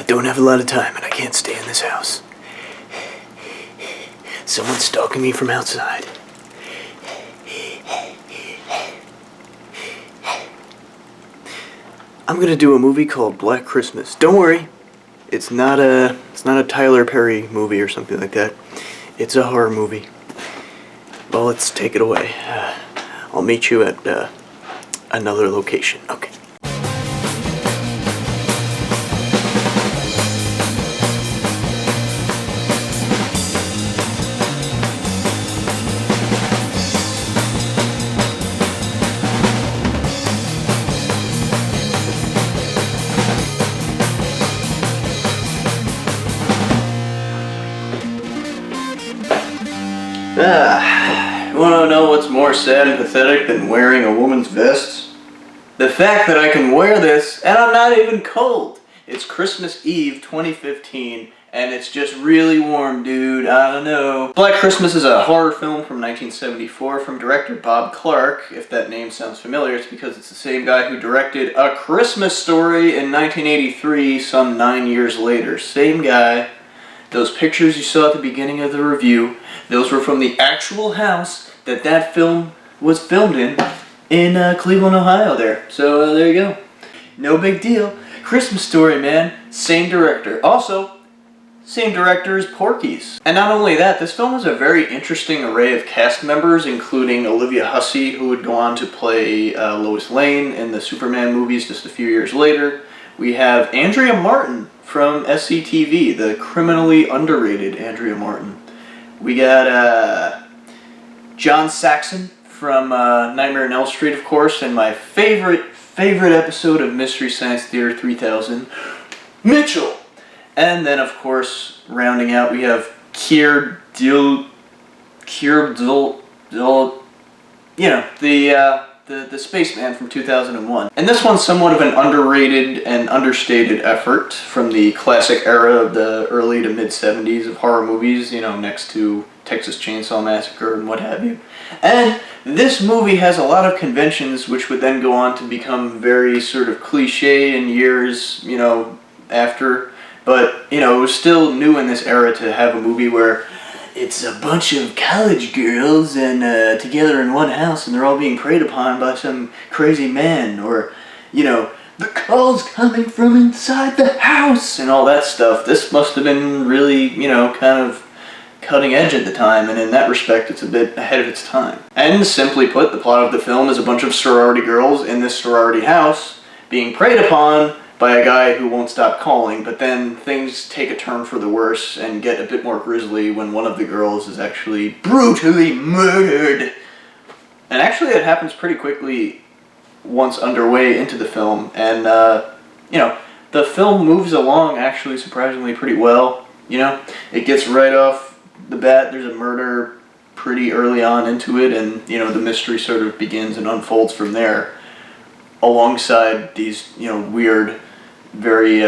I don't have a lot of time and I can't stay in this house. Someone's stalking me from outside. I'm gonna do a movie called Black Christmas. Don't worry, it's not a Tyler Perry movie or something like that. It's a horror movie. Well, let's take it away. I'll meet you at another location. Okay. You wanna know what's more sad and pathetic than wearing a woman's vest? The fact that I can wear this and I'm not even cold. It's Christmas Eve 2015 and it's just really warm, dude. I don't know. Black Christmas is a horror film from 1974 from director Bob Clark. If that name sounds familiar, it's because it's the same guy who directed A Christmas Story in 1983, some 9 years later. Same guy. Those pictures you saw at the beginning of the review, those were from the actual house that film was filmed in Cleveland, Ohio there. So there you go. No big deal. Christmas Story, man. Same director. Also, same director as Porky's. And not only that, this film has a very interesting array of cast members, including Olivia Hussey, who would go on to play Lois Lane in the Superman movies just a few years later. We have Andrea Martin from SCTV, the criminally underrated Andrea Martin. We got John Saxon from Nightmare on Elm Street, of course, and my favorite episode of Mystery Science Theater 3000, Mitchell. And then, of course, rounding out, we have Keir Dull, you know, the spaceman from 2001. And this one's somewhat of an underrated and understated effort from the classic era of the early to mid-70s of horror movies, you know, next to Texas Chainsaw Massacre and what have you. And this movie has a lot of conventions which would then go on to become very sort of cliche in years, you know, after. But, you know, it was still new in this era to have a movie where it's a bunch of college girls and together in one house and they're all being preyed upon by some crazy man, or, you know, the calls coming from inside the house and all that stuff. This must have been really, you know, kind of cutting edge at the time, and in that respect it's a bit ahead of its time. And simply put, the plot of the film is a bunch of sorority girls in this sorority house being preyed upon by a guy who won't stop calling, but then things take a turn for the worse and get a bit more grisly when one of the girls is actually brutally murdered. And actually it happens pretty quickly once underway into the film, and you know, the film moves along actually surprisingly pretty well. You know, it gets right off the bat, there's a murder pretty early on into it, and, you know, the mystery sort of begins and unfolds from there, alongside these, you know, weird, very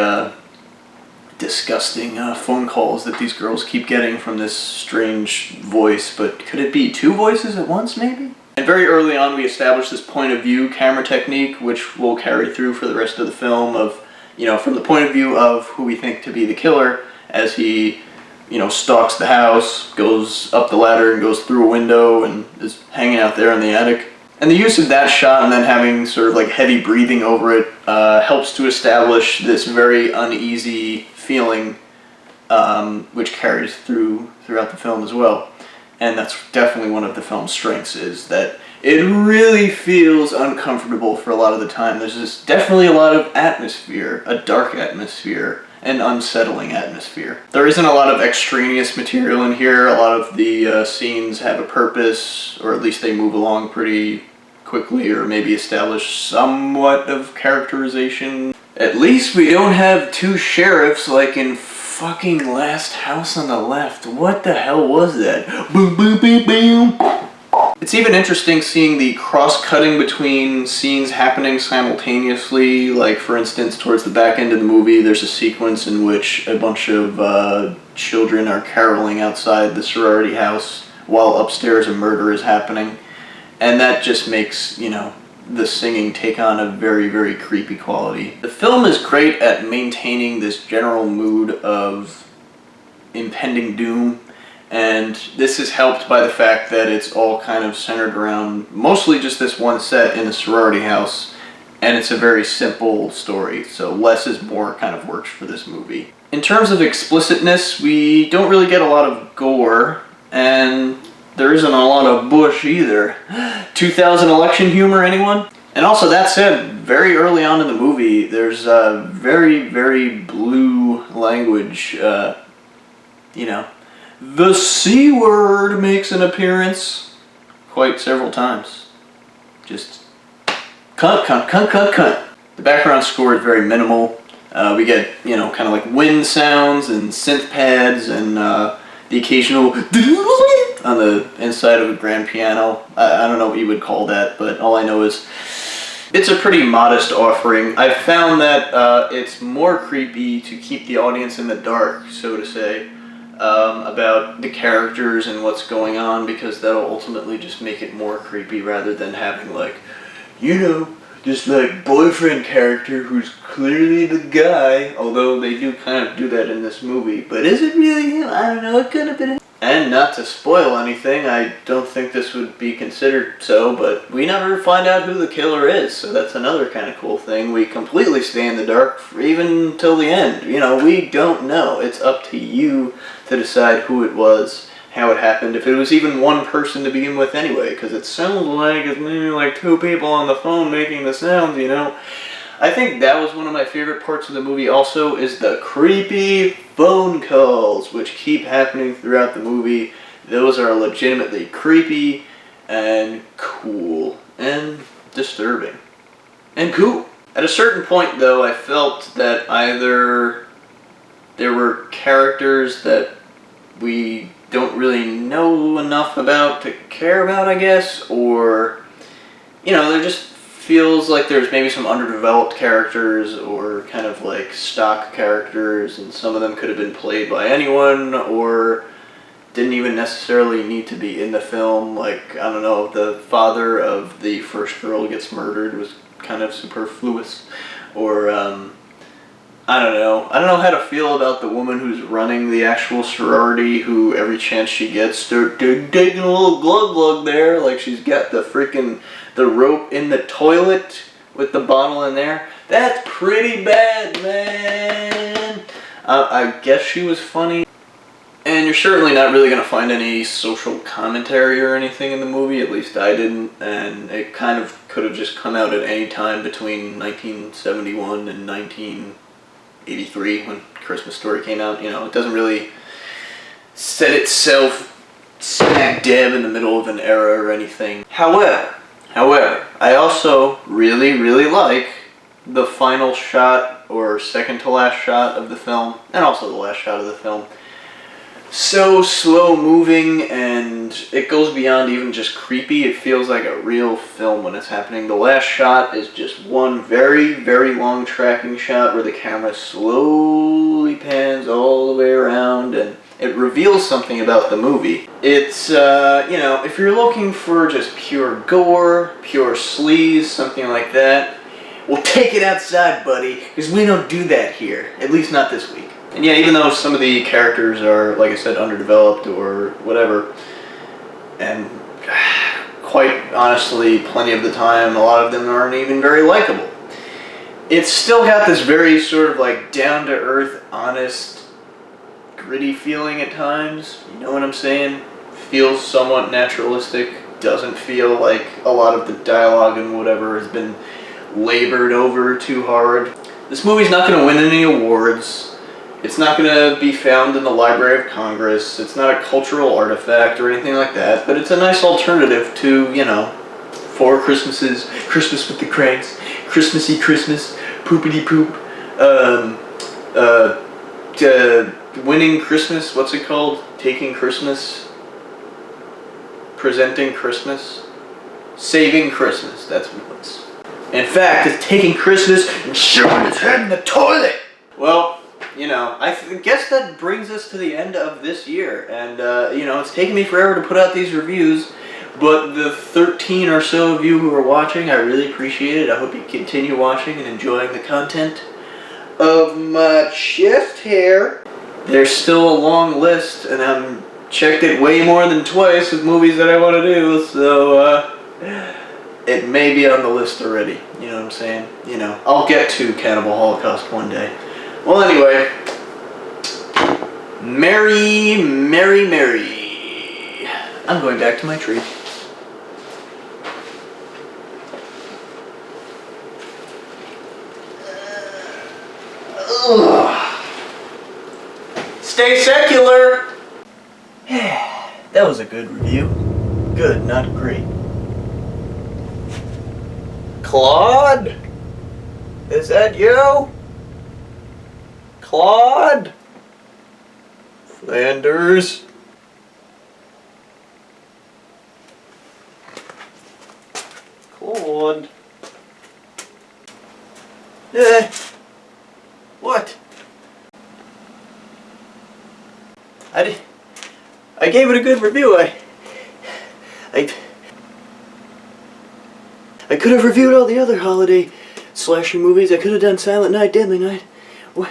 disgusting phone calls that these girls keep getting from this strange voice. But could it be two voices at once, maybe? And very early on we establish this point of view camera technique, which will carry through for the rest of the film, of, you know, from the point of view of who we think to be the killer, as he, you know, stalks the house, goes up the ladder and goes through a window and is hanging out there in the attic. And the use of that shot and then having sort of like heavy breathing over it helps to establish this very uneasy feeling, which carries throughout the film as well. And that's definitely one of the film's strengths, is that it really feels uncomfortable for a lot of the time. There's just definitely a lot of atmosphere, a dark atmosphere, an unsettling atmosphere. There isn't a lot of extraneous material in here. A lot of the scenes have a purpose, or at least they move along pretty quickly, or maybe establish somewhat of characterization. At least we don't have two sheriffs like in fucking Last House on the Left. What the hell was that? Boom, boom, boom, boom. It's even interesting seeing the cross-cutting between scenes happening simultaneously. Like, for instance, towards the back end of the movie, there's a sequence in which a bunch of children are caroling outside the sorority house while upstairs a murder is happening. And that just makes, you know, the singing take on a very, very creepy quality. The film is great at maintaining this general mood of impending doom, and this is helped by the fact that it's all kind of centered around mostly just this one set in a sorority house, and it's a very simple story, so less is more kind of works for this movie. In terms of explicitness, we don't really get a lot of gore, and there isn't a lot of Bush either. 2000 election humor, anyone? And also, that said, very early on in the movie, there's a very, very blue language, you know. The C word makes an appearance quite several times. Just cunt, cunt, cunt, cunt, cunt. The background score is very minimal. We get, you know, kind of like wind sounds and synth pads and the occasional on the inside of a grand piano. I don't know what you would call that, but all I know is it's a pretty modest offering. I've found that it's more creepy to keep the audience in the dark, so to say, about the characters and what's going on, because that'll ultimately just make it more creepy rather than having, like, you know, this like boyfriend character who's clearly the guy, although they do kind of do that in this movie. But is it really him? I don't know, it could have been him. And not to spoil anything, I don't think this would be considered so, but we never find out who the killer is, so that's another kind of cool thing. We completely stay in the dark even till the end. You know, we don't know. It's up to you to decide who it was, how it happened, if it was even one person to begin with anyway, because it sounds like it's maybe like two people on the phone making the sounds, you know. I think that was one of my favorite parts of the movie also, is the creepy phone calls, which keep happening throughout the movie. Those are legitimately creepy and cool and disturbing and cool. At a certain point, though, I felt that either there were characters that we don't really know enough about to care about, I guess, or, you know, there just feels like there's maybe some underdeveloped characters or kind of like stock characters, and some of them could have been played by anyone or didn't even necessarily need to be in the film. Like, I don't know, the father of the first girl who gets murdered was kind of superfluous, or I don't know how to feel about the woman who's running the actual sorority, who every chance she gets, they're digging a little glug there, like she's got the rope in the toilet with the bottle in there. That's pretty bad, man. I guess she was funny. And you're certainly not really going to find any social commentary or anything in the movie, at least I didn't, and it kind of could have just come out at any time between 1971 and 1983 when Christmas Story came out. You know, it doesn't really set itself smack dab in the middle of an era or anything. However, I also really like the final shot, or second to last shot of the film, and also the last shot of the film. So slow moving, and it goes beyond even just creepy. It feels like a real film when it's happening. The last shot is just one very long tracking shot where the camera slowly pans all the way around, and it reveals something about the movie. It's, you know, if you're looking for just pure gore, pure sleaze, something like that, well, take it outside, buddy, because we don't do that here. At least not this week. And yeah, even though some of the characters are, like I said, underdeveloped or whatever, and quite honestly, plenty of the time, a lot of them aren't even very likable, it's still got this very sort of like down-to-earth, honest, gritty feeling at times. You know what I'm saying? Feels somewhat naturalistic. Doesn't feel like a lot of the dialogue and whatever has been labored over too hard. This movie's not going to win any awards. It's not going to be found in the Library of Congress. It's not a cultural artifact or anything like that, but it's a nice alternative to, you know, Four Christmases, Christmas with the Cranks, Christmassy Christmas, Poopity Poop, Winning Christmas, what's it called? Taking Christmas? Presenting Christmas? Saving Christmas, that's what it was. In fact, it's taking Christmas and shoving his head in the toilet! Well, you know, I guess that brings us to the end of this year, and, you know, it's taken me forever to put out these reviews, But the 13 or so of you who are watching, I really appreciate it. I hope you continue watching and enjoying the content of my chest hair. There's still a long list, and I'm checked it way more than twice of movies that I want to do, so it may be on the list already. You know what I'm saying? You know, I'll get to Cannibal Holocaust one day. Well, anyway, Mary, Mary, Mary. I'm going back to my tree. Stay secular! That was a good review. Good, not great. Claude? Is that you? Claude? Flanders? Claude? What? I gave it a good review. I could have reviewed all the other holiday slasher movies. I could have done Silent Night, Deadly Night. What?